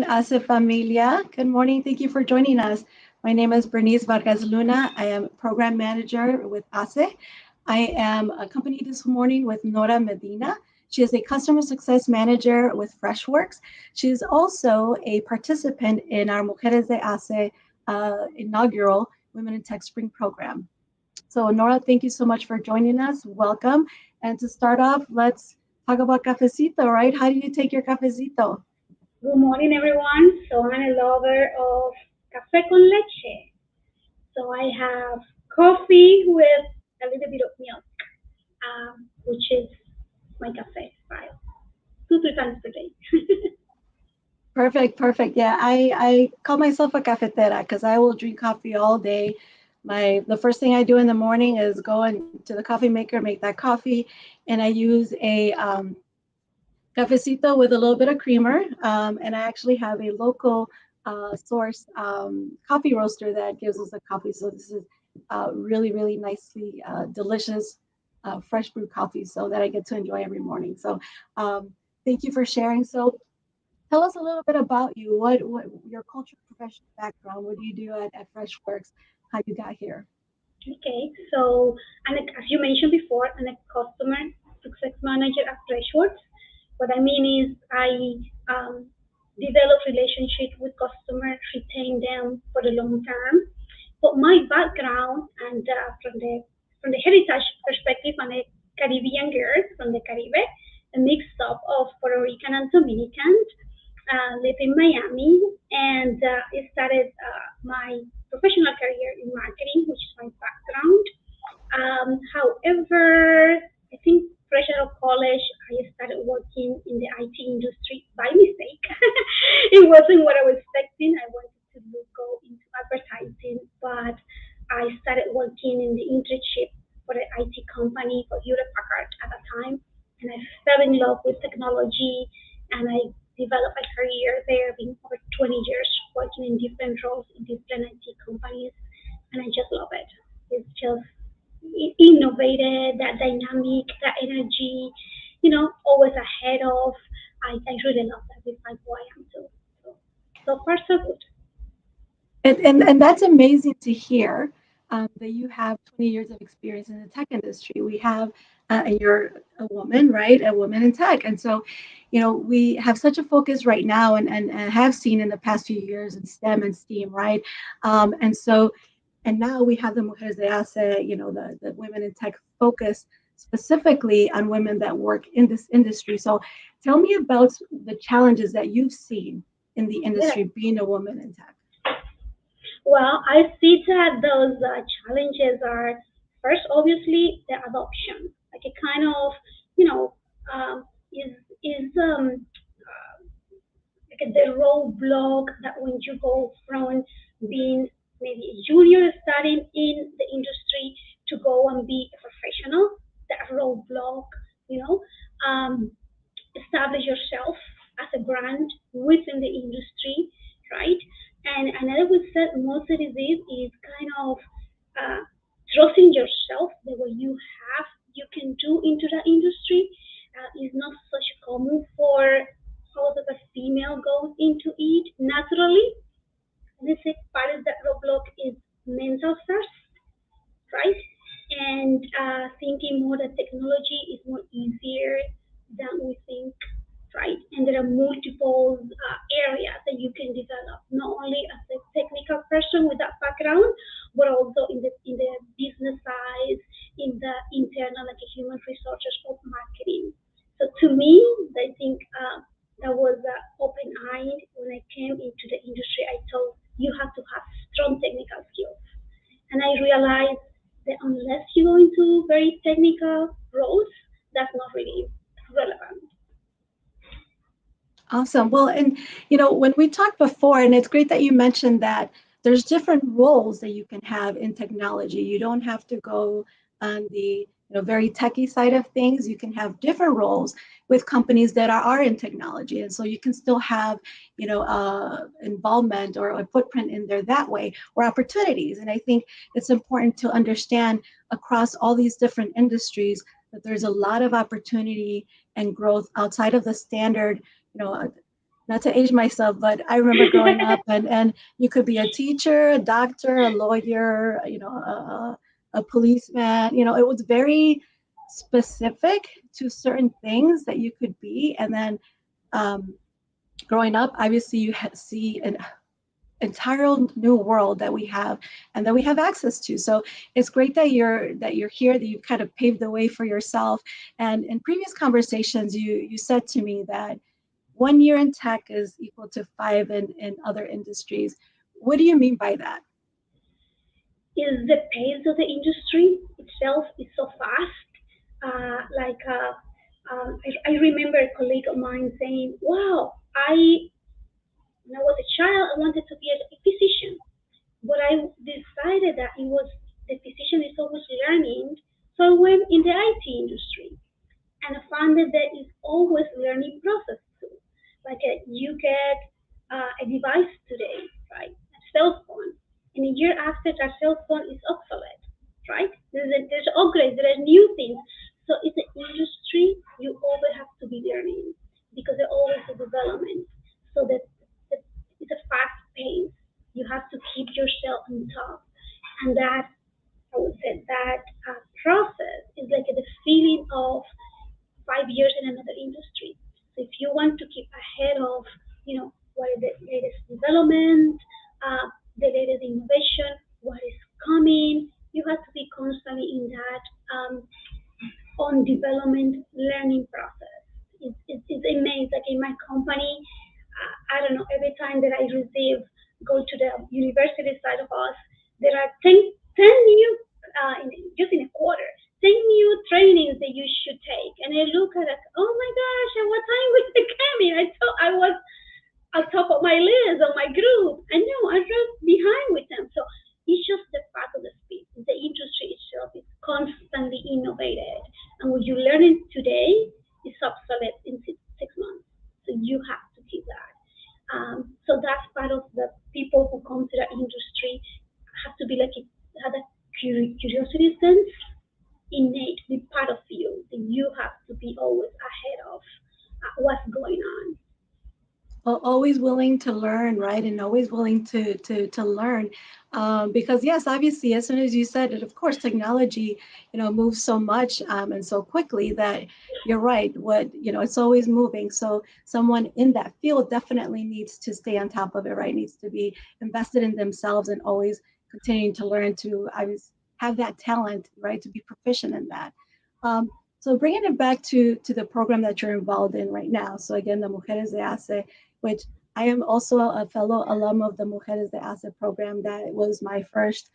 ACE Familia. Good morning. Thank you for joining us. My name is Bernice Vargas Luna. I am program manager with ACE. I am accompanied this morning with Nora Medina. She is a customer success manager with Freshworks. She is also a participant in our Mujeres de HACE inaugural Women in Tech Spring program. So, Nora, thank you so much for joining us. Welcome. And to start off, let's talk about cafecito, right? How do you take your cafecito? Good morning, everyone. So I'm a lover of café con leche. So I have coffee with a little bit of milk, which is my cafe style, 2, 3 times per day. Perfect, perfect. Yeah, I call myself a cafetera because I will drink coffee all day. The first thing I do in the morning is go into the coffee maker, make that coffee, and I use a cafecito with a little bit of creamer. And I actually have a local source coffee roaster that gives us the coffee. So this is really, really nicely delicious fresh brewed coffee, so that I get to enjoy every morning. So thank you for sharing. So tell us a little bit about you. What your cultural professional background? What do you do at Freshworks? How you got here? Okay, so as you mentioned before, I'm a customer success manager at Freshworks. What I mean is I develop relationship with customers, retain them for the long term. But my background and from the heritage perspective, I'm a Caribbean girl from the Caribbean, a mix up of Puerto Rican and Dominican. Live in Miami, and I started my professional career in marketing, which is my background. However, I think fresh out of college, I started working in the IT industry by mistake. It wasn't what I was expecting. I wanted to go into advertising, but I started working in the internship for an IT company for Hewlett Packard at the time, and I fell in love with technology, and I developed a career there, being over 20 years working in different roles in different IT companies, and I just love it. It's just innovated, that dynamic, that energy, always ahead of. I really love that. It's like who I am too. So, so far, so good. And that's amazing to hear that you have 20 years of experience in the tech industry. We have, and you're a woman, right? A woman in tech. And so, we have such a focus right now and have seen in the past few years in STEM and STEAM, right? And now we have the Mujeres de HACE, the women in tech focus specifically on women that work in this industry. So tell me about the challenges that you've seen in the Yes. industry being a woman in tech. Well, I see that those challenges are first, obviously, the adoption. Like it kind of, you know, is like the roadblock that when you go from being maybe a junior starting in the industry to go and be a professional, that roadblock, you know, um, establish yourself as a brand within the industry, right? And I would say most of it is kind of uh, trusting yourself the way you can do into the industry is not such common for how the female goes into it naturally. This is part of that roadblock is mental first, right? And thinking more that technology is more easier than we think, right? And there are multiple areas that you can develop, not only as a technical person with that background, but also in the business side, in the internal, like a human resources of marketing. So to me, I think that was open-eyed when I came into the industry. I thought you have to have strong technical skills, and I realized that unless you go into very technical roles, that's not really relevant. Awesome. Well, and when we talked before, and it's great that you mentioned that there's different roles that you can have in technology. You don't have to go on the very techie side of things. You can have different roles with companies that are in technology, and so you can still have involvement or a footprint in there that way, or opportunities. And I think it's important to understand across all these different industries that there's a lot of opportunity and growth outside of the standard you know not to age myself, but I remember growing up, and you could be a teacher, a doctor, a lawyer, a policeman. It was very specific to certain things that you could be. And then um, growing up, obviously you see an entire new world that we have and that we have access to. So it's great that you're here, that you've kind of paved the way for yourself. And in previous conversations, you said to me that 1 year in tech is equal to five in other industries. What do you mean by that? Is the pace of the industry itself is so fast. I remember a colleague of mine saying, "Wow, when I was a child, I wanted to be a physician, but I decided that it was the physician is always learning, so I went in the IT industry, and I found that there is always learning process too. Like you get a device today, right? A cell phone, and a year after that cell phone is obsolete, right? There's upgrades, there are new things. So it's an industry you always have to be learning because there's always a development. So that it's a fast pace. You have to keep yourself on top, and that I would say that process is like the feeling of 5 years in another industry. So if you want to keep ahead of, what is the latest development, the latest innovation, what is coming, you have to be constantly in that on development learning process. It's amazing. Like in my company, I don't know, every time that I receive, go to the university side of us, there are 10 new, just in a quarter, 10 new trainings that you should take. And I look at it, oh my gosh, at what time was it coming? I thought I was on top of my list, on my group. And no, I was behind with them. So it's just the fact of the speed. The industry itself is constantly innovated. And what you learn today is obsolete in 6 months. So you have to keep that. So that's part of the people who come to the industry have to be like have a curiosity sense innately part of you. That you have to be always ahead of what's going on. Always willing to learn, right? And always willing to learn, because yes, obviously, as soon as you said it, of course, technology, moves so much, and so quickly that you're right. It's always moving. So someone in that field definitely needs to stay on top of it, right? Needs to be invested in themselves and always continuing to learn to, I was have that talent, right, to be proficient in that. So bringing it back to the program that you're involved in right now. So again, the Mujeres de HACE, which I am also a fellow alum of the Mujeres de HACE program. That was my first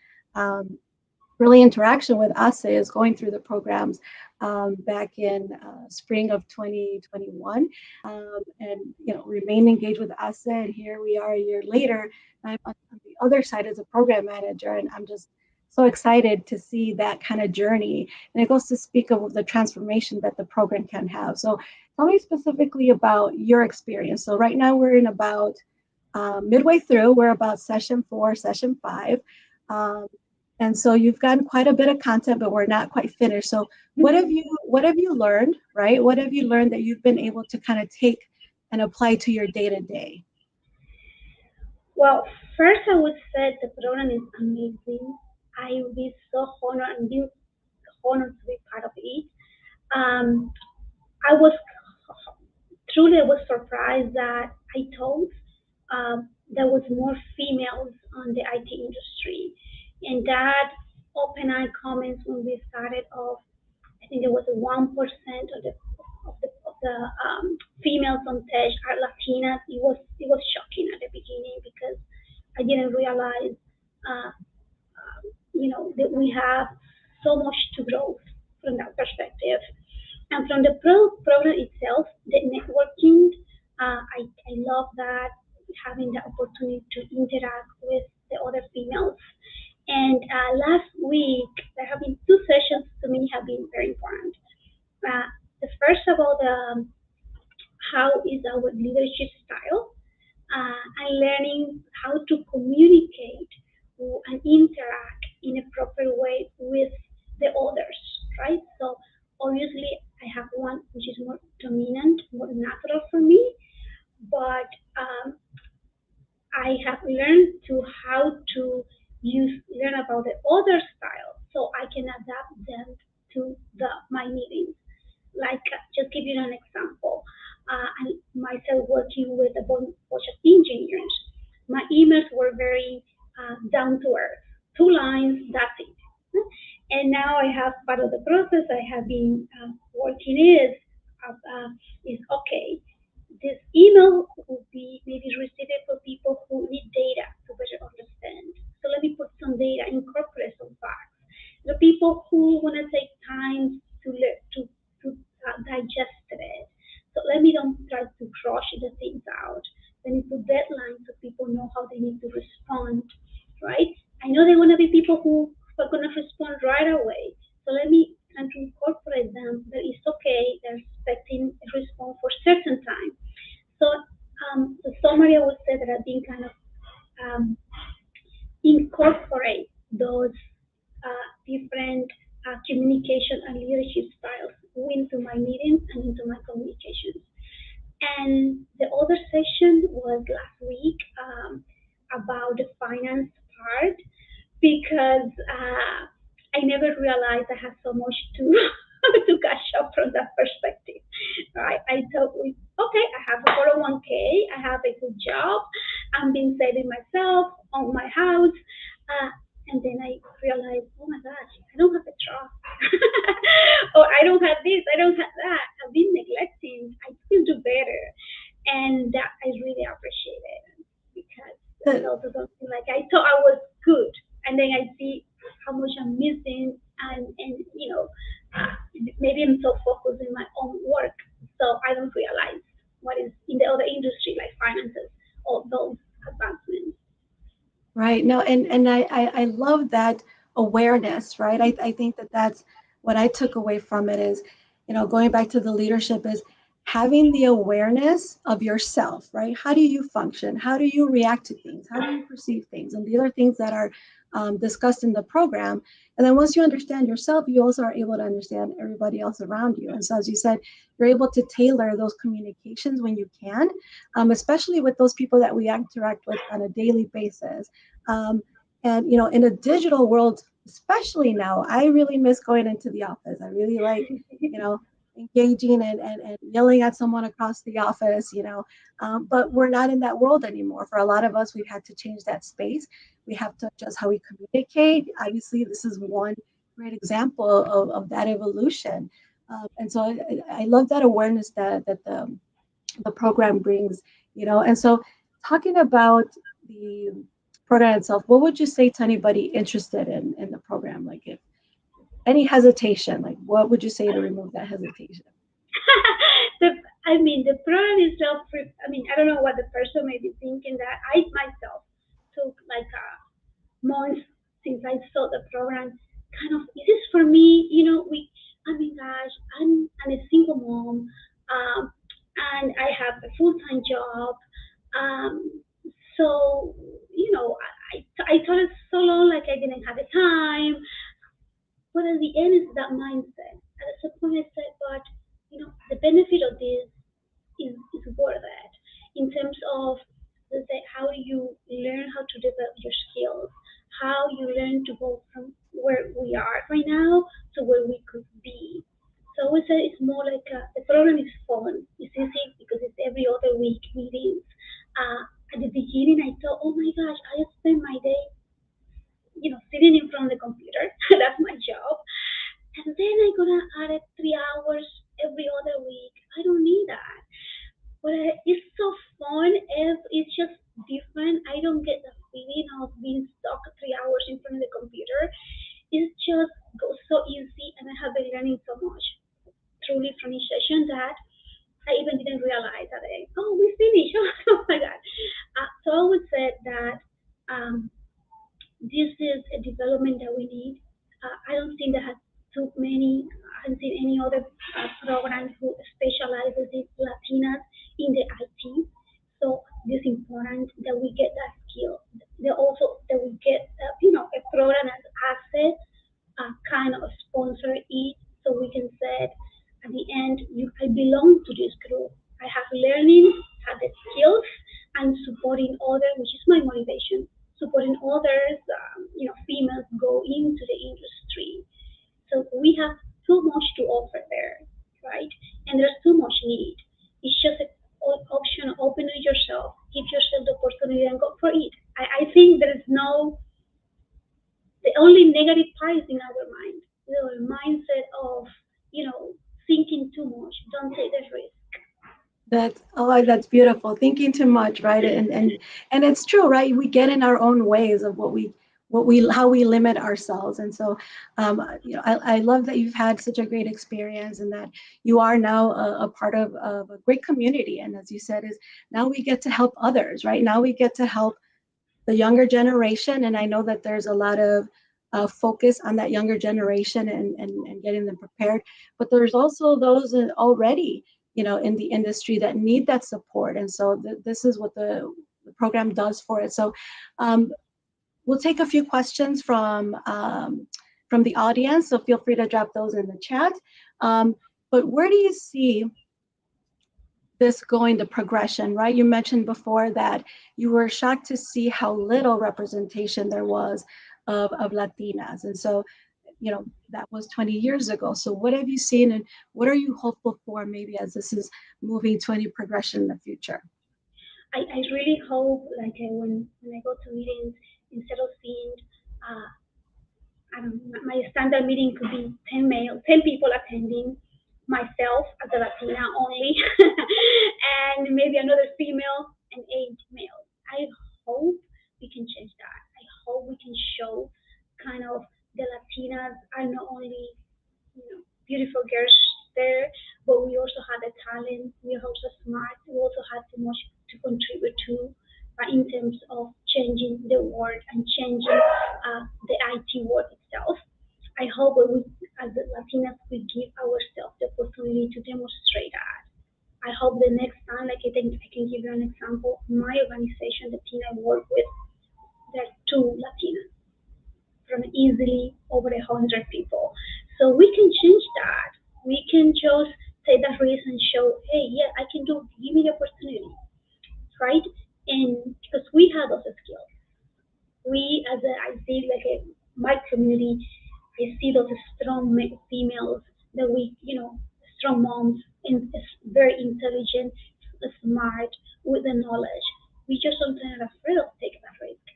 really interaction with ASE, is going through the programs back in spring of 2021, and remain engaged with ASE. And here we are a year later. I'm on the other side as a program manager, and I'm just so excited to see that kind of journey. And it goes to speak of the transformation that the program can have. So tell me specifically about your experience. So right now we're in about midway through. We're about session 4, session 5. Um, and so you've gotten quite a bit of content, but we're not quite finished. So what have you learned, right? What have you learned that you've been able to kind of take and apply to your day to day? Well, first I would say the program is amazing. I will be so honored and be honored to be part of it. Um, I was truly I was surprised that I thought there was more females on the IT industry, and that open eye comments when we started off. I think there was a 1% of the females on tech are Latinas. It was shocking at the beginning because I didn't realize uh, that we have so much to grow from that perspective. And from the program itself, the networking, I love that having the opportunity to interact with the other females. And last week, there have been two sessions to me have been very important. Uh, the first about how is our leadership style, and learning how to communicate and interact in a proper way with the others, right? So obviously I have one which is more dominant, more natural for me, but just give you an example. And myself working with a bunch of engineers, my emails were very down to earth, 2 lines, that's it. And now I have part of the process I have been working is okay. This email will be maybe received for people who need data to better understand. So let me put some data, incorporate some facts. The people who want to take time to digest it. So let me don't try to rush the things out. Let me put deadlines so people know how they need to respond, right? I know they want to be people who are going to respond right away. So let me try to incorporate them that it's okay, they're expecting a response for certain time. So the summary I would say that I've been kind of um, incorporate those different communication and leadership styles into my meetings and into my communications. And the other session was last week about the finance part because I never realized I had so much to to catch up from that perspective. Right? I thought, okay, I have a 401k, I have a good job, I'm been saving myself on my house, and then I realized, oh my gosh, I don't have a trust, or I don't have this, I don't have that. I've been neglecting. I can do better, and that I really appreciate it because that's Uh, also something like I thought I was good, and then I see how much I'm missing, and uh, maybe I'm so focused in my own work, so I don't realize what is in the other industry like finances or those advancements. Right. No, and I love that awareness, right? I think that that's what I took away from it is, going back to the leadership is having the awareness of yourself, right? How do you function? How do you react to things? How do you perceive things? And the other things that are discussed in the program. And then once you understand yourself, you also are able to understand everybody else around you. And so, as you said, you're able to tailor those communications when you can, especially with those people that we interact with on a daily basis. um, and in a digital world, especially now, I really miss going into the office. I really like, you know, engaging and yelling at someone across the office, but we're not in that world anymore. For a lot of us, we've had to change that space. We have to adjust how we communicate. Obviously, this is one great example of that evolution. And so I love that awareness that the program brings, and so talking about the program itself, what would you say to anybody interested in the program? Like, if any hesitation, like what would you say to remove that hesitation? the, I mean, the program itself. I mean, I don't know what the person may be thinking that I myself took like a month since I saw the program. Kind of, is this for me? I mean, gosh, I'm a single mom, and I have a full time job. Um, so, I thought it so long like I didn't have the time. But at the end, it's that mindset. At some point, I said, but the benefit of this is worth it in terms of, let's say, how you learn how to develop your skills, how you learn to go from where we are right now to where we could be. So I would say it's more like the program is fun. It's easy because it's every other week meetings. At the beginning, I thought, oh my gosh, I spend my day, sitting in front of the computer. That's my job. And then I'm gonna add it 3 hours every other week. I don't need that. But it's so fun if it's just different. I don't get the feeling of being stuck 3 hours in front of the computer. It just goes so easy, and I have been learning so much truly from each session that I even didn't realize that we finished. Oh my god! So I would say that um, this is a development that we need. I don't think that has too many. I haven't seen any other program who specializes in Latinas in the IT. So it's important that we get that skill. Also that we get a program as asset, kind of sponsor it, so we can say at the end, I belong to this group. I have learning, have the skills, and supporting others, which is my motivation. Supporting others, females go into the industry. So we have too much to offer there, right? and there's too much need. It's just an option. Open to yourself, give yourself the opportunity, and go for it. I think there is no the only negative part is in our mind. The mindset of thinking too much. Don't take the risk. That's beautiful. Thinking too much, right? And it's true, right? We get in our own ways of what we how we limit ourselves. And so, I love that you've had such a great experience and that you are now a part of a great community. And as you said, is now we get to help others, right? Now we get to help the younger generation, and I know that there's a lot of focus on that younger generation and getting them prepared. But there's also those already, in the industry that need that support, and so this is what the program does for it. So um, we'll take a few questions from the audience. So feel free to drop those in the chat. But where do you see this going, the progression, right? You mentioned before that you were shocked to see how little representation there was of Latinas. And so, that was 20 years ago. So what have you seen and what are you hopeful for maybe as this is moving to any progression in the future? I really hope, like, when I go to meetings, instead of seeing, uh, I don't know, my standard meeting could be 10 people attending, myself as a Latina only, and maybe another female and 8 males. I hope we can change that. I hope we can show kind of the Latinas are not only beautiful girls there, but we also had the talent. We are also smart. We also had so much to contribute to in terms of changing the world and changing the IT world itself. I hope that we, as the Latinas, we give ourselves the opportunity to demonstrate that. I hope the next time, like I can give you an example. My organization, the team I work with, there are two Latinas from easily over 100 people. So we can change that. We can just take that risk and show, hey, yeah, I can do. Give me the opportunity, right? And because we have those skills, we as a, I see like my community, I see those strong females that strong moms and very intelligent, smart, with the knowledge. We just sometimes are afraid of taking that risk.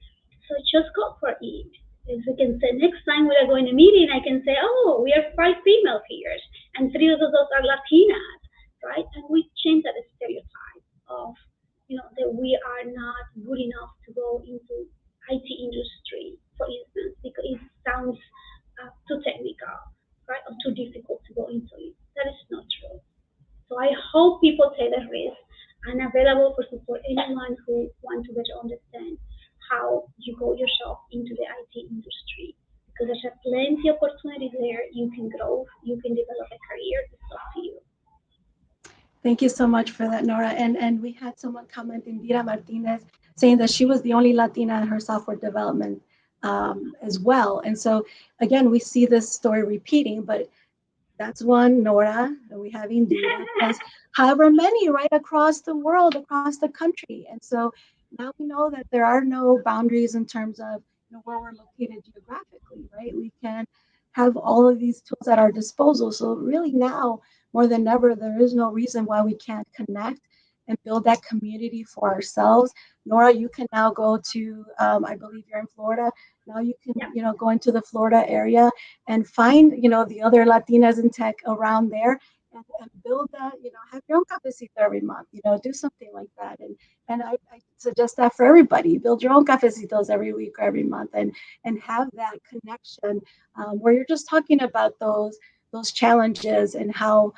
So just go for it. As we can say, next time we are going to meeting, I can say, oh, we are 5 female here, and 3 of those are Latinas, right? And we change that stereotype of, that we are not good enough to go into IT industry, for instance, because it sounds too technical, right, or too difficult to go into it. That is not true. So I hope people take the risk and available for support anyone who want to better understand how you go yourself into the IT industry. Because there's a plenty of opportunities there. You can grow, you can develop a career. It's up to you. Thank you so much for that, Nora. And we had someone comment, Indira Martinez, saying that she was the only Latina in her software development as well. And so again, we see this story repeating, but that's one, Nora, and we have Indira, plus however many right across the world, across the country. And so now we know that there are no boundaries in terms of where we're located geographically, right? We can have all of these tools at our disposal. So really now, more than ever, there is no reason why we can't connect and build that community for ourselves. Nora, you can now go to, I believe you're in Florida. Now you can, Yeah. go into the Florida area and find the other Latinas in tech around there and build that, have your own cafecito every month, do something like that. And I suggest that for everybody. Build your own cafecitos every week or every month and have that connection where you're just talking about those challenges and how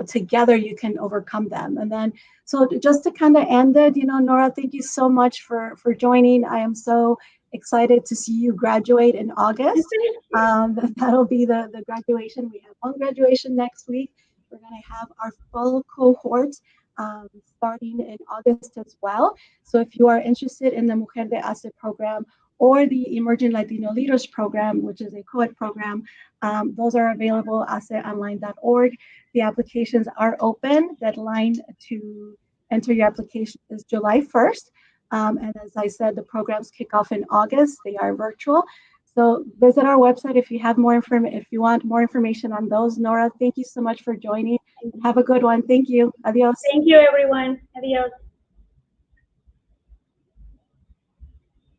together you can overcome them. And then so just to kind of end it, Nora, thank you so much for joining. I am so excited to see you graduate in August. Thank you. That'll be the graduation. We have one graduation next week. We're going to have our full cohort starting in August as well. So if you are interested in the Mujer de HACE program or the Emerging Latino Leaders program, which is a co-ed program, those are available at haceonline.org. The applications are open. Deadline to enter your application is July 1st. And as I said, the programs kick off in August. They are virtual. So visit our website if you have more if you want more information on those. Nora, thank you so much for joining and have a good one. Thank you. Adios. Thank you, everyone. Adios.